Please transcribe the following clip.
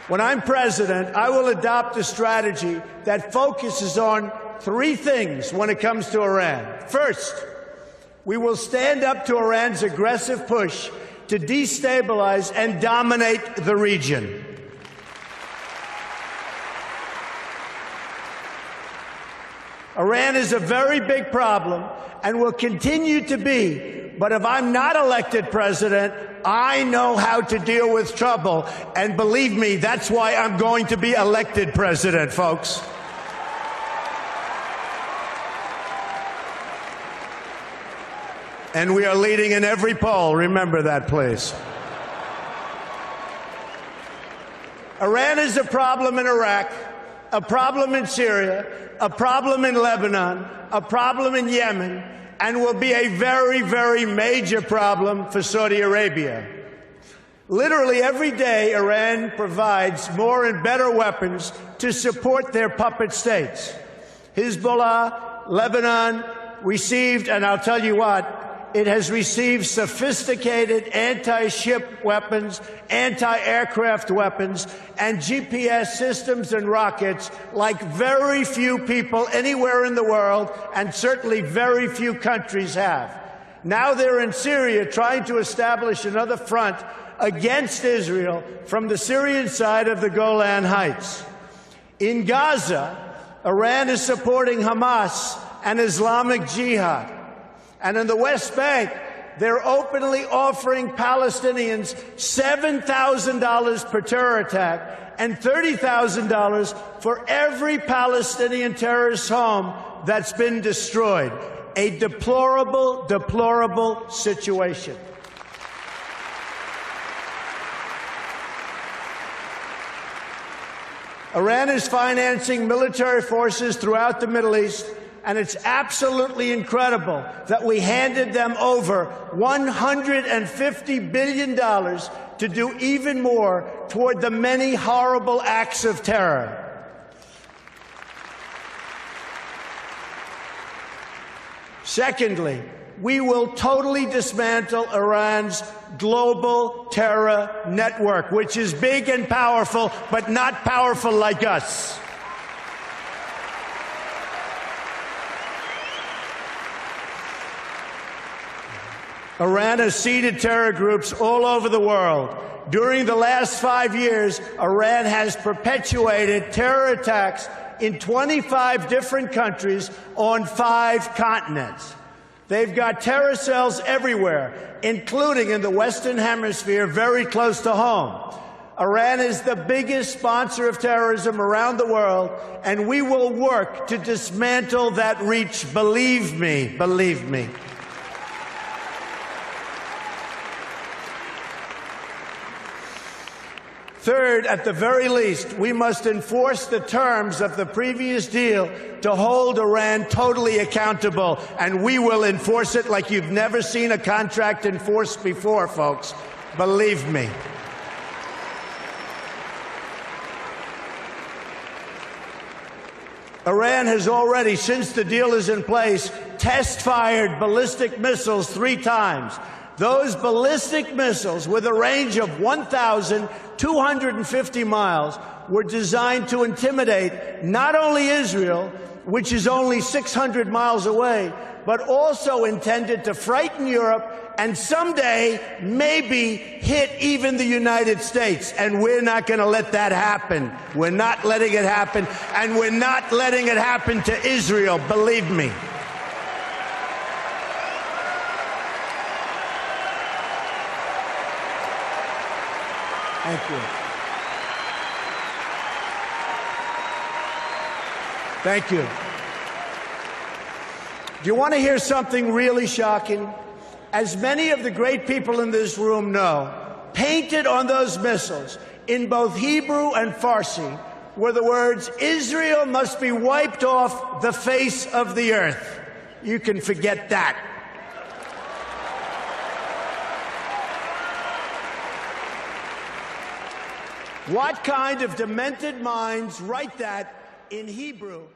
When I'm president, I will adopt a strategy that focuses on three things when it comes to Iran. First, we will stand up to Iran's aggressive push to destabilize and dominate the region. Iran is a very big problem and will continue to be, but if I'm not elected president, I know how to deal with trouble, and believe me, that's why I'm going to be elected president, folks. And we are leading in every poll. Remember that, please. Iran is a problem in Iraq, a problem in Syria, a problem in Lebanon, a problem in Yemen, and will be a very, very major problem for Saudi Arabia. Literally every day, Iran provides more and better weapons to support their puppet states. Hezbollah, Lebanon, received, and I'll tell you what, it has received sophisticated anti-ship weapons, anti-aircraft weapons, and GPS systems and rockets like very few people anywhere in the world, and certainly very few countries have. Now they're in Syria trying to establish another front against Israel from the Syrian side of the Golan Heights. In Gaza, Iran is supporting Hamas and Islamic Jihad. And in the West Bank, they're openly offering Palestinians $7,000 per terror attack and $30,000 for every Palestinian terrorist home that's been destroyed. A deplorable, deplorable situation. Iran is financing military forces throughout the Middle East, and it's absolutely incredible that we handed them over $150 billion to do even more toward the many horrible acts of terror. Secondly, we will totally dismantle Iran's global terror network, which is big and powerful, but not powerful like us. Iran has seeded terror groups all over the world. During the last 5 years, Iran has perpetuated terror attacks in 25 different countries on 5 continents. They've got terror cells everywhere, including in the Western Hemisphere, very close to home. Iran is the biggest sponsor of terrorism around the world, and we will work to dismantle that reach. Believe me, believe me. Third, at the very least, we must enforce the terms of the previous deal to hold Iran totally accountable, and we will enforce it like you've never seen a contract enforced before, folks. Believe me. Iran has already, since the deal is in place, test-fired ballistic missiles 3 times. Those ballistic missiles, with a range of 1,250 miles, were designed to intimidate not only Israel, which is only 600 miles away, but also intended to frighten Europe and someday maybe hit even the United States. And we're not going to let that happen. We're not letting it happen, and we're not letting it happen to Israel, believe me. Thank you. Thank you. Do you want to hear something really shocking? As many of the great people in this room know, painted on those missiles in both Hebrew and Farsi were the words, "Israel must be wiped off the face of the earth." You can forget that. What kind of demented minds write that in Hebrew?